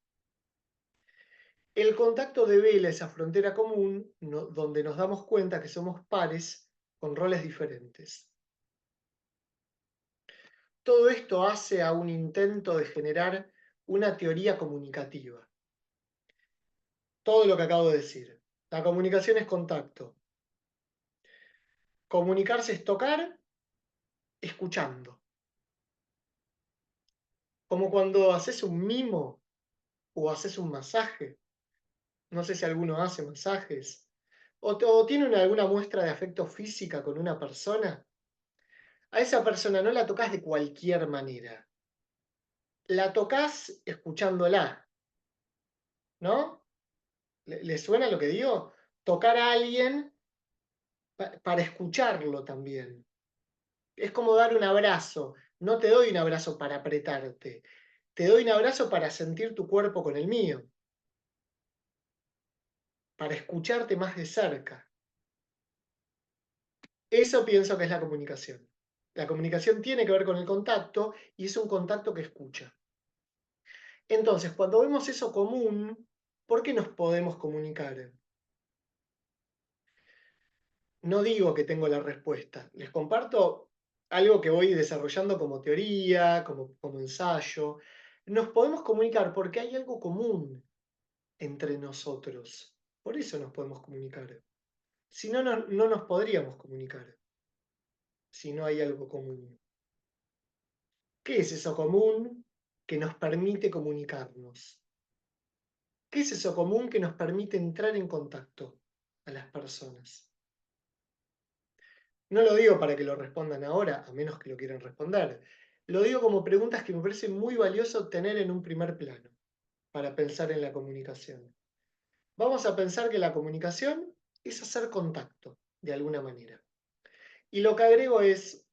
El contacto devela esa frontera común donde nos damos cuenta que somos pares con roles diferentes. Todo esto hace a un intento de generar una teoría comunicativa. Todo lo que acabo de decir. La comunicación es contacto. Comunicarse es tocar escuchando. Como cuando haces un mimo o haces un masaje. No sé si alguno hace masajes. O tiene alguna muestra de afecto física con una persona. A esa persona no la tocas de cualquier manera. La tocas escuchándola, ¿no? ¿Le suena lo que digo? Tocar a alguien para escucharlo también. Es como dar un abrazo. No te doy un abrazo para apretarte. Te doy un abrazo para sentir tu cuerpo con el mío, para escucharte más de cerca. Eso pienso que es la comunicación. La comunicación tiene que ver con el contacto y es un contacto que escucha. Entonces, cuando vemos eso común, ¿por qué nos podemos comunicar? No digo que tengo la respuesta. Les comparto algo que voy desarrollando como teoría, como ensayo. Nos podemos comunicar porque hay algo común entre nosotros. Por eso nos podemos comunicar. Si no, no nos podríamos comunicar si no hay algo común. ¿Qué es eso común que nos permite comunicarnos? ¿Qué es eso común que nos permite entrar en contacto a las personas? No lo digo para que lo respondan ahora, a menos que lo quieran responder. Lo digo como preguntas que me parece muy valioso tener en un primer plano para pensar en la comunicación. Vamos a pensar que la comunicación es hacer contacto, de alguna manera. Y lo que agrego es,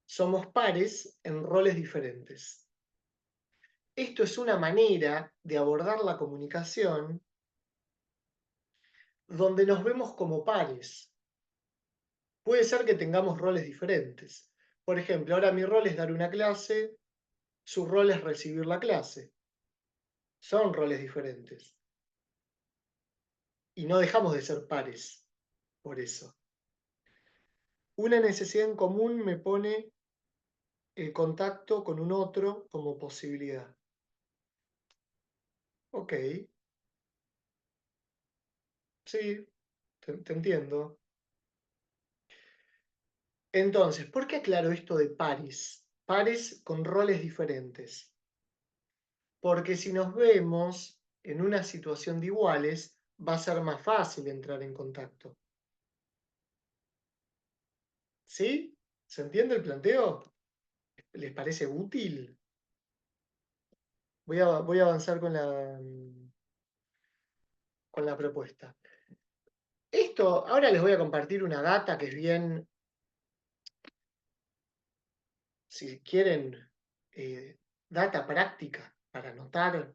somos pares en roles diferentes. Esto es una manera de abordar la comunicación donde nos vemos como pares. Puede ser que tengamos roles diferentes. Por ejemplo, ahora mi rol es dar una clase, su rol es recibir la clase. Son roles diferentes. Y no dejamos de ser pares por eso. Una necesidad en común me pone el contacto con un otro como posibilidad. Ok, sí, te entiendo. Entonces, ¿por qué aclaro esto de pares? Pares con roles diferentes. Porque si nos vemos en una situación de iguales, va a ser más fácil entrar en contacto. ¿Sí? ¿Se entiende el planteo? ¿Les parece útil? Voy a avanzar con la propuesta. Esto, ahora les voy a compartir una data que es bien, si quieren, data práctica para anotar.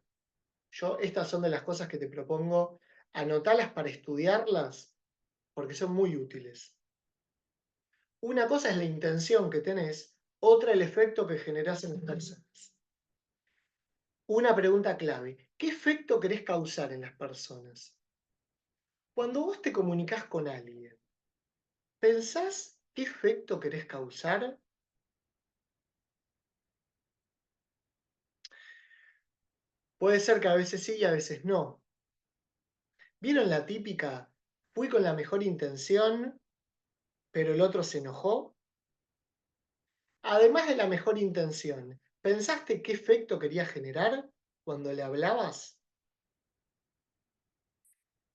Estas son de las cosas que te propongo, anotarlas para estudiarlas, porque son muy útiles. Una cosa es la intención que tenés, otra el efecto que generás en las personas. Una pregunta clave, ¿qué efecto querés causar en las personas? Cuando vos te comunicás con alguien, ¿pensás qué efecto querés causar? Puede ser que a veces sí y a veces no. ¿Vieron la típica? Fui con la mejor intención, pero el otro se enojó. Además de la mejor intención, ¿pensaste qué efecto quería generar cuando le hablabas?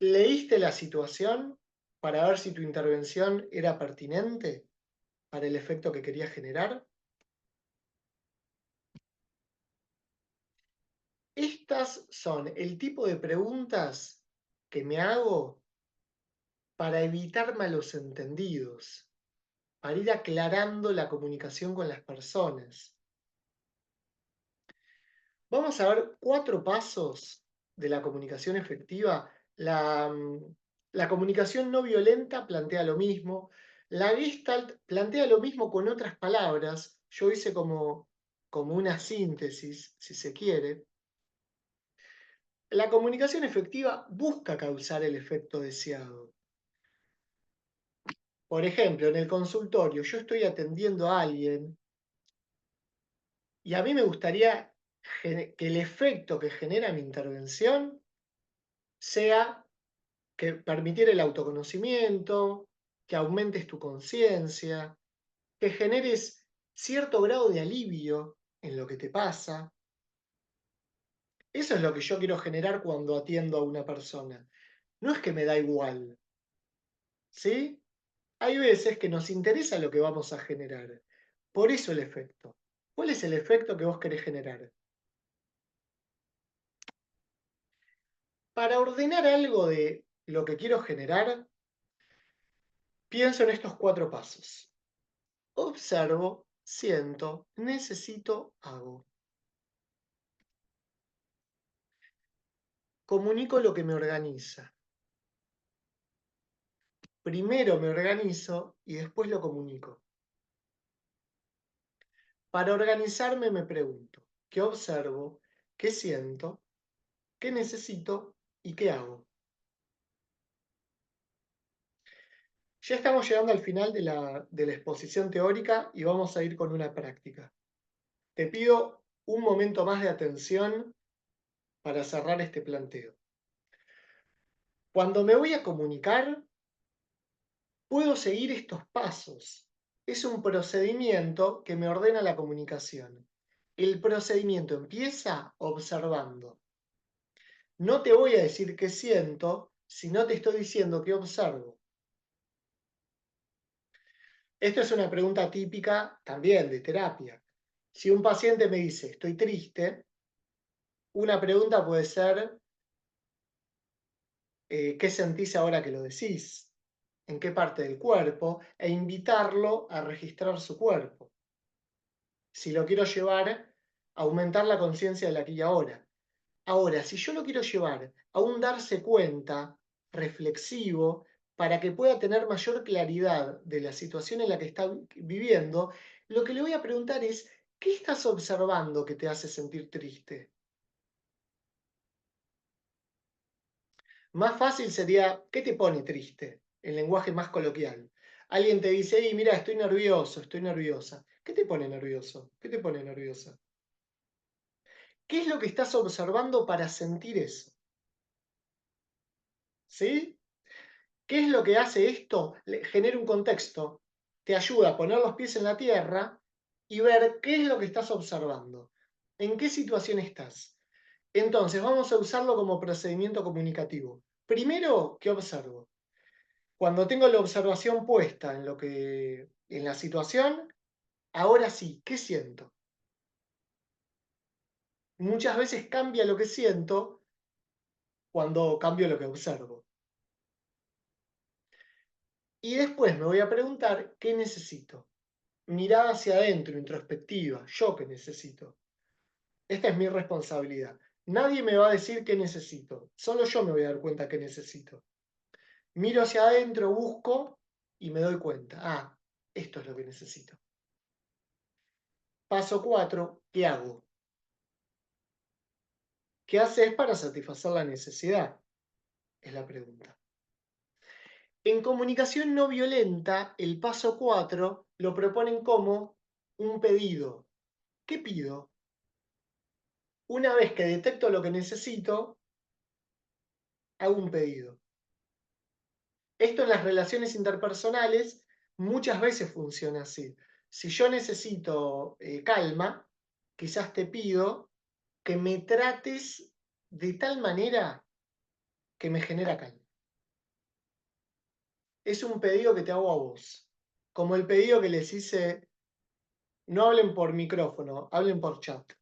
¿Leíste la situación para ver si tu intervención era pertinente para el efecto que quería generar? Estas son el tipo de preguntas que me hago para evitar malos entendidos, para ir aclarando la comunicación con las personas. Vamos a ver 4 pasos de la comunicación efectiva. La comunicación no violenta plantea lo mismo. La Gestalt plantea lo mismo con otras palabras. Yo hice como una síntesis, si se quiere. La comunicación efectiva busca causar el efecto deseado. Por ejemplo, en el consultorio, yo estoy atendiendo a alguien y a mí me gustaría que el efecto que genera mi intervención sea que permitir el autoconocimiento, que aumentes tu conciencia, que generes cierto grado de alivio en lo que te pasa. Eso es lo que yo quiero generar cuando atiendo a una persona. No es que me da igual, ¿sí? hay veces que nos interesa lo que vamos a generar. Por eso el efecto. ¿Cuál es el efecto que vos querés generar? Para ordenar algo de lo que quiero generar, pienso en estos 4 pasos. Observo, siento, necesito, hago. Comunico lo que me organiza. Primero me organizo y después lo comunico. Para organizarme me pregunto, ¿qué observo? ¿Qué siento? ¿Qué necesito? ¿Y qué hago? Ya estamos llegando al final de la exposición teórica y vamos a ir con una práctica. Te pido un momento más de atención para cerrar este planteo. Cuando me voy a comunicar, puedo seguir estos pasos. Es un procedimiento que me ordena la comunicación. El procedimiento empieza observando. No te voy a decir qué siento, si no te estoy diciendo qué observo. Esto es una pregunta típica también de terapia. Si un paciente me dice, estoy triste, una pregunta puede ser, ¿qué sentís ahora que lo decís? ¿En qué parte del cuerpo? E invitarlo a registrar su cuerpo. Si lo quiero llevar a aumentar la conciencia del aquí y ahora. Ahora, si yo lo quiero llevar a un darse cuenta reflexivo para que pueda tener mayor claridad de la situación en la que está viviendo, lo que le voy a preguntar es, ¿qué estás observando que te hace sentir triste? Más fácil sería, ¿qué te pone triste? El lenguaje más coloquial. Alguien te dice, hey, mira, estoy nervioso, estoy nerviosa. ¿Qué te pone nervioso? ¿Qué te pone nerviosa? ¿Qué es lo que estás observando para sentir eso? ¿Sí? ¿Qué es lo que hace esto? Genera un contexto, te ayuda a poner los pies en la tierra y ver qué es lo que estás observando, en qué situación estás. Entonces, vamos a usarlo como procedimiento comunicativo. Primero, ¿qué observo? Cuando tengo la observación puesta en en la situación, ahora sí, ¿qué siento? Muchas veces cambia lo que siento cuando cambio lo que observo. Y después me voy a preguntar, ¿qué necesito? Mirada hacia adentro, introspectiva, yo qué necesito. Esta es mi responsabilidad. Nadie me va a decir qué necesito, solo yo me voy a dar cuenta qué necesito. Miro hacia adentro, busco y me doy cuenta. Ah, esto es lo que necesito. Paso 4, ¿qué hago? ¿Qué haces para satisfacer la necesidad? Es la pregunta. En comunicación no violenta, el paso 4 lo proponen como un pedido. ¿Qué pido? Una vez que detecto lo que necesito, hago un pedido. Esto en las relaciones interpersonales muchas veces funciona así. Si yo necesito calma, quizás te pido que me trates de tal manera que me genera calma. Es un pedido que te hago a vos. Como el pedido que les hice, no hablen por micrófono, hablen por chat.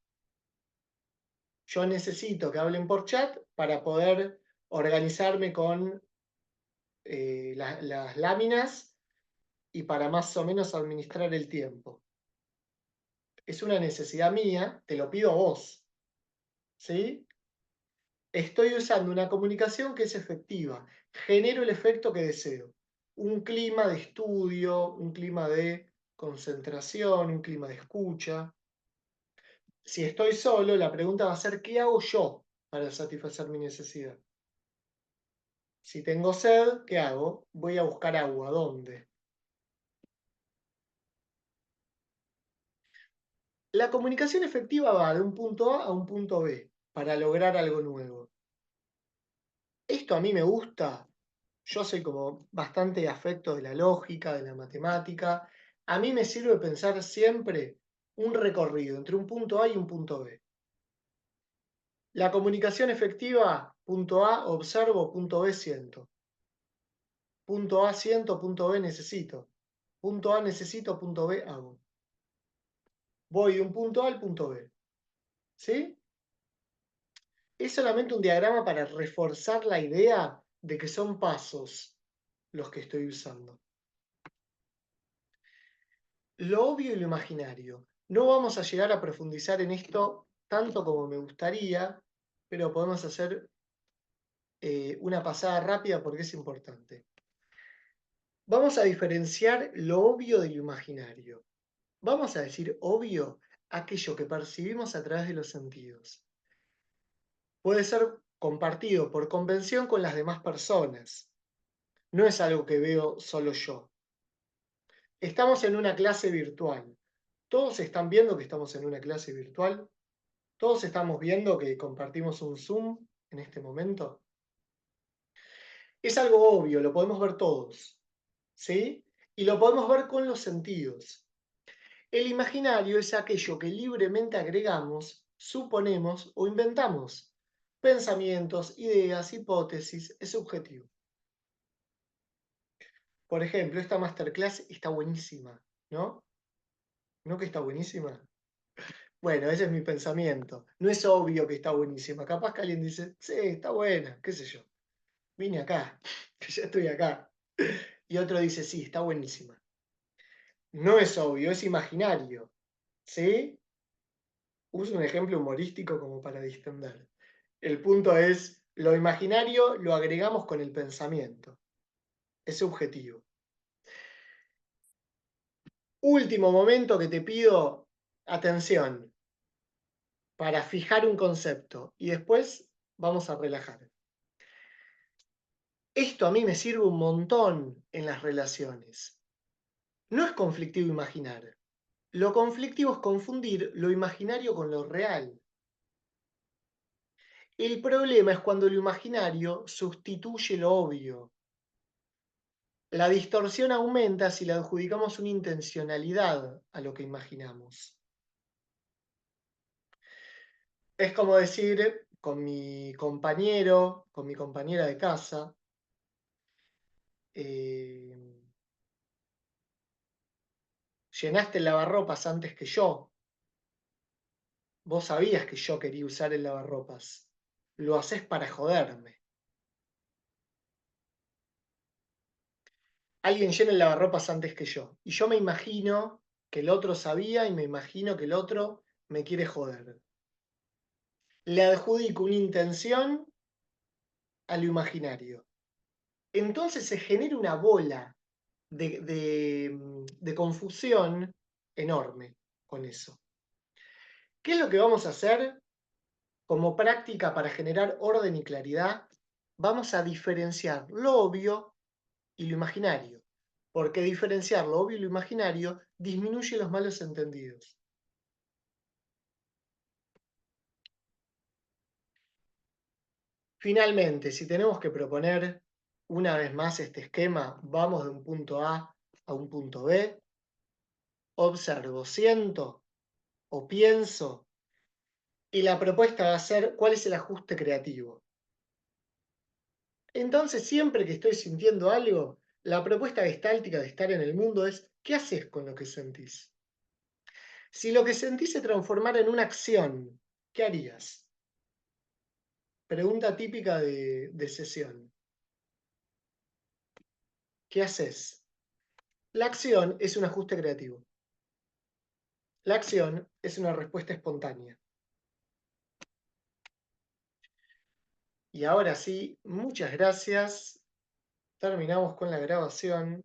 Yo necesito que hablen por chat para poder organizarme con las láminas y para más o menos administrar el tiempo. Es una necesidad mía, te lo pido a vos, ¿sí? Estoy usando una comunicación que es efectiva, genero el efecto que deseo. Un clima de estudio, un clima de concentración, un clima de escucha. Si estoy solo, la pregunta va a ser, ¿qué hago yo para satisfacer mi necesidad? Si tengo sed, ¿qué hago? Voy a buscar agua. ¿Dónde? La comunicación efectiva va de un punto A un punto B para lograr algo nuevo. Esto a mí me gusta. Yo soy como bastante afecto de la lógica, de la matemática. A mí me sirve pensar siempre un recorrido entre un punto A y un punto B. La comunicación efectiva, punto A, observo, punto B, siento. Punto A siento, punto B necesito. Punto A necesito, punto B hago. Voy de un punto A al punto B. ¿Sí? Es solamente un diagrama para reforzar la idea de que son pasos los que estoy usando. Lo obvio y lo imaginario. No vamos a llegar a profundizar en esto tanto como me gustaría, pero podemos hacer una pasada rápida porque es importante. Vamos a diferenciar lo obvio de lo imaginario. Vamos a decir obvio aquello que percibimos a través de los sentidos. Puede ser compartido por convención con las demás personas. No es algo que veo solo yo. Estamos en una clase virtual. ¿Todos están viendo que estamos en una clase virtual? ¿Todos estamos viendo que compartimos un Zoom en este momento? Es algo obvio, lo podemos ver todos, ¿sí? Y lo podemos ver con los sentidos. El imaginario es aquello que libremente agregamos, suponemos o inventamos. Pensamientos, ideas, hipótesis, es subjetivo. Por ejemplo, esta masterclass está buenísima, ¿no? ¿No que está buenísima? Bueno, ese es mi pensamiento. No es obvio que está buenísima. Capaz que alguien dice, sí, está buena, qué sé yo. Vine acá, que ya estoy acá. Y otro dice, sí, está buenísima. No es obvio, es imaginario. ¿Sí? Uso un ejemplo humorístico como para distender. El punto es, lo imaginario lo agregamos con el pensamiento. Es subjetivo. Último momento que te pido atención para fijar un concepto y después vamos a relajar. Esto a mí me sirve un montón en las relaciones. No es conflictivo imaginar. Lo conflictivo es confundir lo imaginario con lo real. El problema es cuando lo imaginario sustituye lo obvio. La distorsión aumenta si le adjudicamos una intencionalidad a lo que imaginamos. Es como decir con mi compañero, con mi compañera de casa, eh, llenaste el lavarropas antes que yo. Vos sabías que yo quería usar el lavarropas. Lo haces para joderme. Alguien llena el lavarropas antes que yo. Y yo me imagino que el otro sabía y me imagino que el otro me quiere joder. Le adjudico una intención a lo imaginario. Entonces se genera una bola de confusión enorme con eso. ¿Qué es lo que vamos a hacer como práctica para generar orden y claridad? Vamos a diferenciar lo obvio y lo imaginario, porque diferenciar lo obvio y lo imaginario disminuye los malos entendidos. Finalmente, si tenemos que proponer una vez más este esquema, vamos de un punto A a un punto B, observo, siento o pienso, y la propuesta va a ser cuál es el ajuste creativo. Entonces, siempre que estoy sintiendo algo, la propuesta gestáltica de estar en el mundo es, ¿qué haces con lo que sentís? Si lo que sentís se transformara en una acción, ¿qué harías? Pregunta típica de sesión. ¿Qué haces? La acción es un ajuste creativo. La acción es una respuesta espontánea. Y ahora sí, muchas gracias. Terminamos con la grabación.